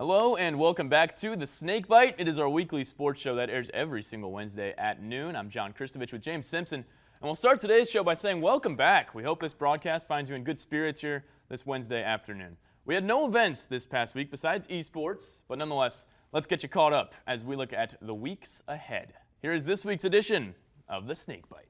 Hello and welcome back to the Snakebite. It is our weekly sports show that airs every single Wednesday at noon. I'm John Kristovich with James Simpson, and we'll start today's show by saying welcome back. We hope this broadcast finds you in good spirits here this Wednesday afternoon. We had no events this past week besides esports, but nonetheless, let's get you caught up as we look at the weeks ahead. Here is this week's edition of the Snakebite.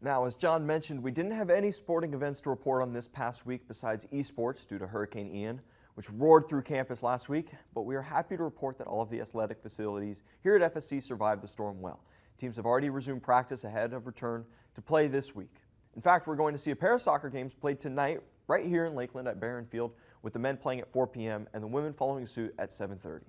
Now, as John mentioned, we didn't have any sporting events to report on this past week besides esports due to Hurricane Ian, which roared through campus last week, but we are happy to report that all of the athletic facilities here at FSC survived the storm well. Teams have already resumed practice ahead of return to play this week. In fact, we're going to see a pair of soccer games played tonight right here in Lakeland at Barron Field, with the men playing at 4 p.m. and the women following suit at 7:30.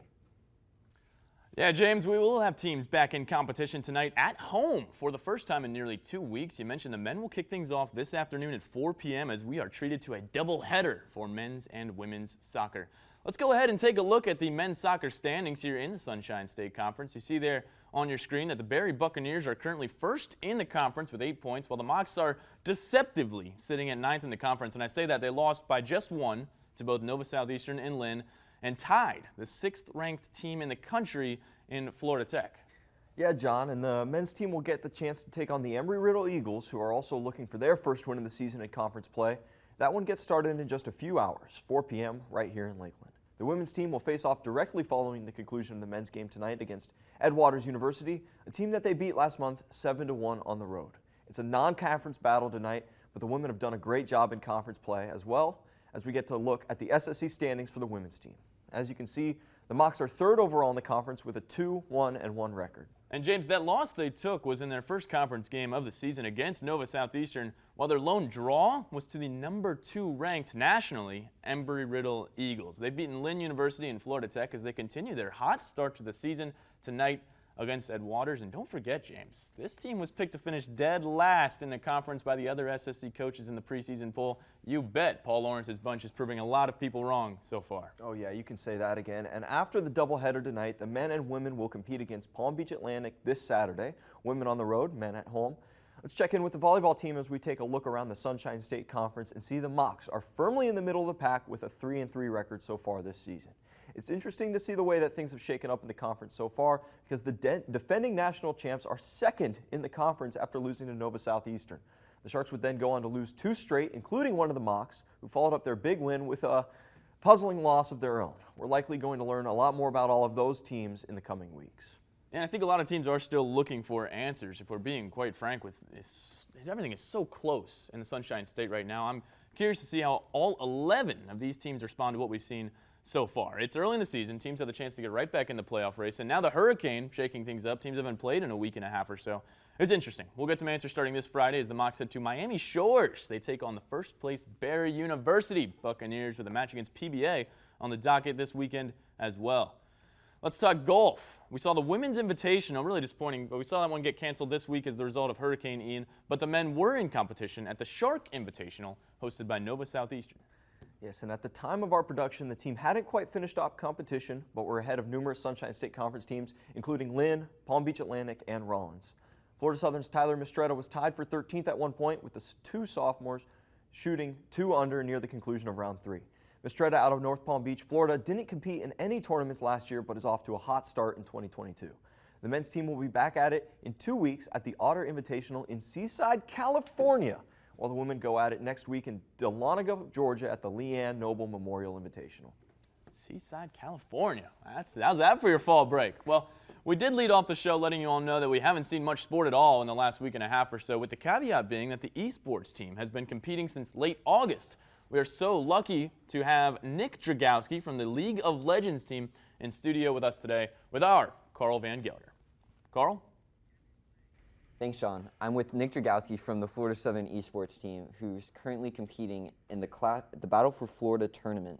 Yeah, James, we will have teams back in competition tonight at home for the first time in nearly 2 weeks. You mentioned the men will kick things off this afternoon at 4 p.m. as we are treated to a doubleheader for men's and women's soccer. Let's go ahead and take a look at the men's soccer standings here in the Sunshine State Conference. You see there on your screen that the Barry Buccaneers are currently first in the conference with 8 points, while the Mocs are deceptively sitting at 9th in the conference. And I say that they lost by just one to both Nova Southeastern and Lynn, and tied the 6th ranked team in the country in Florida Tech. Yeah, John, and the men's team will get the chance to take on the Embry-Riddle Eagles, who are also looking for their first win of the season in conference play. That one gets started in just a few hours, 4 p.m. right here in Lakeland. The women's team will face off directly following the conclusion of the men's game tonight against Edwaters University, a team that they beat last month 7-1 on the road. It's a non-conference battle tonight, but the women have done a great job in conference play as well as we get to look at the SSC standings for the women's team. As you can see, the Mocs are 3rd overall in the conference with a 2-1-1 record. And James, that loss they took was in their first conference game of the season against Nova Southeastern, while their lone draw was to the number 2 ranked nationally, Embry-Riddle Eagles. They've beaten Lynn University and Florida Tech as they continue their hot start to the season tonight against Edwaters. And don't forget, James, this team was picked to finish dead last in the conference by the other SSC coaches in the preseason poll. You bet Paul Lawrence's bunch is proving a lot of people wrong so far. Oh yeah, you can say that again. And after the doubleheader tonight, the men and women will compete against Palm Beach Atlantic this Saturday. Women on the road, men at home. Let's check in with the volleyball team as we take a look around the Sunshine State Conference and see the Mocs are firmly in the middle of the pack with a 3-3 record so far this season. It's interesting to see the way that things have shaken up in the conference so far because the defending national champs are 2nd in the conference after losing to Nova Southeastern. The Sharks would then go on to lose 2 straight, including one of the Mocs, who followed up their big win with a puzzling loss of their own. We're likely going to learn a lot more about all of those teams in the coming weeks. And I think a lot of teams are still looking for answers, if we're being quite frank with this. Everything is so close in the Sunshine State right now. I'm curious to see how all 11 of these teams respond to what we've seen so far. It's early in the season. Teams have the chance to get right back in the playoff race. And now the Hurricane shaking things up. Teams haven't played in a week and a half or so. It's interesting. We'll get some answers starting this Friday as the Mocs head to Miami Shores. They take on the first place Barry University Buccaneers with a match against PBA on the docket this weekend as well. Let's talk golf. We saw the Women's Invitational, really disappointing, but we saw that one get canceled this week as the result of Hurricane Ian. But the men were in competition at the Shark Invitational hosted by Nova Southeastern. Yes, and at the time of our production, the team hadn't quite finished up competition, but were ahead of numerous Sunshine State Conference teams, including Lynn, Palm Beach Atlantic, and Rollins. Florida Southern's Tyler Mistretta was tied for 13th at one point, with the 2 sophomores shooting 2 under near the conclusion of round 3. Mistretta out of North Palm Beach, Florida, didn't compete in any tournaments last year, but is off to a hot start in 2022. The men's team will be back at it in 2 weeks at the Otter Invitational in Seaside, California, while the women go at it next week in Dahlonega, Georgia at the Leanne Noble Memorial Invitational. Seaside, California. How's that for your fall break? Well, we did lead off the show letting you all know that we haven't seen much sport at all in the last week and a half or so, with the caveat being that the esports team has been competing since late August. We are so lucky to have Nick 𝙎𝙆𝘼𝘆𝑗𝑗owski from the League of Legends team in studio with us today with our Carl Van Gelder. Carl? Thanks, Sean. I'm with Nick 𝙎𝙆𝑗𝑗owski from the Florida Southern esports team, who's currently competing in the Battle for Florida tournament,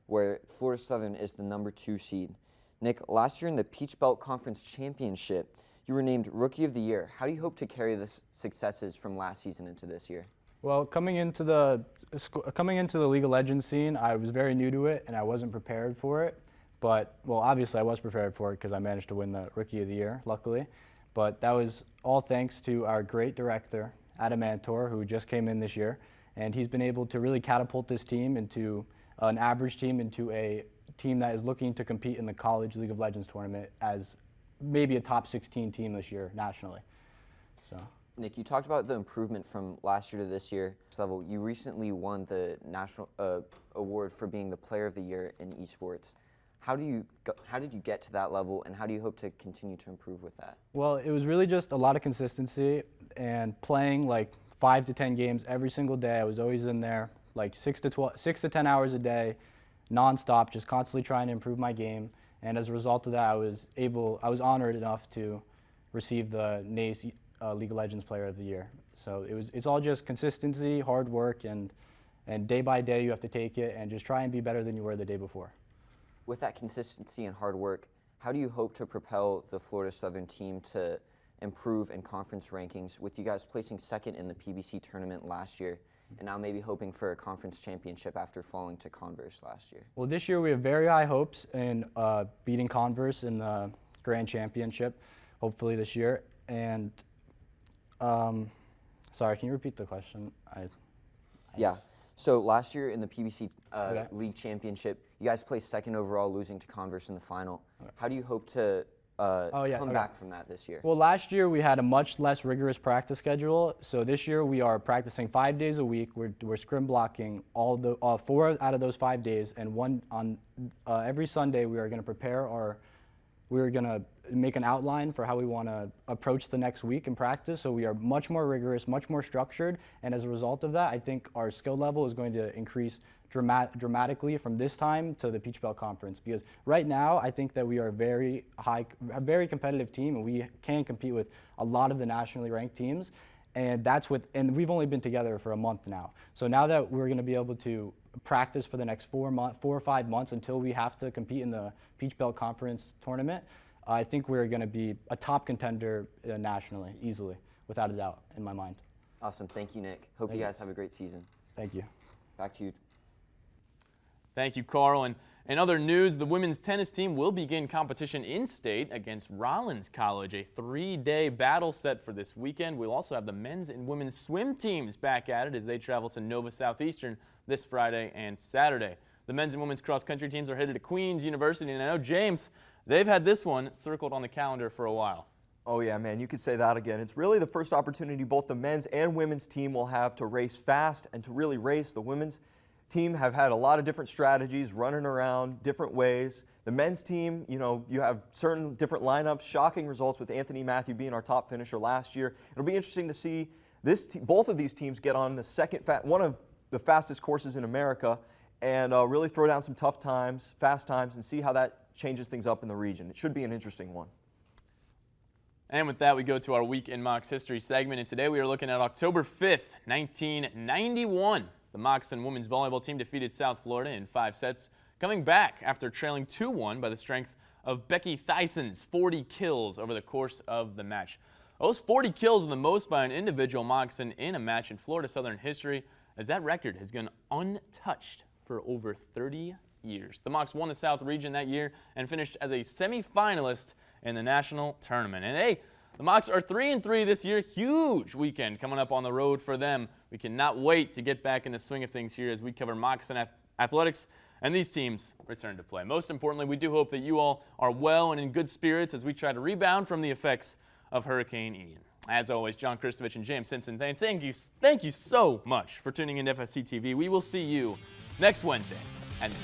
where Florida Southern is the number 2 seed. Nick, last year in the Peach Belt Conference Championship, you were named Rookie of the Year. How do you hope to carry the successes from last season into this year? Well, coming into the League of Legends scene, I was very new to it and I wasn't prepared for it. But, well, obviously I was prepared for it because I managed to win the Rookie of the Year, luckily. But that was all thanks to our great director, Adamantor, who just came in this year. And he's been able to really catapult this team into an average team, into a team that is looking to compete in the College League of Legends tournament as maybe a top 16 team this year nationally. So. Nick, you talked about the improvement from last year to this year level. You recently won the national award for being the Player of the Year in esports. How did you get to that level, and how do you hope to continue to improve with that? Well, it was really just a lot of consistency and playing like 5 to 10 games every single day. I was always in there like 6 to 10 hours a day, nonstop, just constantly trying to improve my game. And as a result of that, I was honored enough to receive the NACE League of Legends Player of the Year. So it's all just consistency, hard work, and day by day you have to take it and just try and be better than you were the day before. With that consistency and hard work, how do you hope to propel the Florida Southern team to improve in conference rankings, with you guys placing second in the PBC tournament last year and now maybe hoping for a conference championship after falling to Converse last year? Well, this year we have very high hopes in beating Converse in the Grand Championship, hopefully this year. And sorry, can you repeat the question? Yeah. So last year in the PBC League Championship, you guys placed second overall, losing to Converse in the final. Okay. How do you hope to come back from that this year? Well, last year we had a much less rigorous practice schedule. So this year we are practicing 5 days a week. We're scrim blocking all the 4 out of those 5 days, and one on every Sunday we are going to prepare we're going to make an outline for how we want to approach the next week in practice. So we are much more rigorous, much more structured, and as a result of that, I think our skill level is going to increase dramatically from this time to the Peach Belt Conference, because right now I think that we are a very competitive team, and we can compete with a lot of the nationally ranked teams, and and we've only been together for a month now. So now that we're going to be able to practice for the next 4 or 5 months until we have to compete in the Peach Belt Conference tournament, I think we're going to be a top contender nationally, easily, without a doubt, in my mind. Awesome. Thank you, Nick. Hope you guys have a great season. Thank you. Back to you. Thank you, Carl. And in other news, the women's tennis team will begin competition in-state against Rollins College, a 3-day battle set for this weekend. We'll also have the men's and women's swim teams back at it as they travel to Nova Southeastern this Friday and Saturday. The men's and women's cross-country teams are headed to Queens University, and I know, James, they've had this one circled on the calendar for a while. Oh yeah, man, you could say that again. It's really the first opportunity both the men's and women's team will have to race fast and to really race. The women's team have had a lot of different strategies, running around different ways. The men's team, you have certain different lineups, shocking results with Anthony Matthew being our top finisher last year. It'll be interesting to see both of these teams get on the one of the fastest courses in America and really throw down some tough times, fast times, and see how that changes things up in the region. It should be an interesting one. And with that, we go to our Week in Mocs History segment, and today we are looking at October 5th, 1991. The Mocs and women's volleyball team defeated South Florida in 5 sets, coming back after trailing 2-1 by the strength of Becky Thyson's 40 kills over the course of the match. Those 40 kills are the most by an individual Moccasin in a match in Florida Southern history, as that record has gone untouched for over 30 years. The Mocs won the South region that year and finished as a semifinalist in the national tournament. And hey, the Mocs are 3-3 this year. Huge weekend coming up on the road for them. We cannot wait to get back in the swing of things here as we cover Moccasin athletics and these teams return to play. Most importantly, we do hope that you all are well and in good spirits as we try to rebound from the effects of Hurricane Ian. As always, John Kristovich and James Simpson, thank you so much for tuning in to FSC TV. We will see you next Wednesday at noon.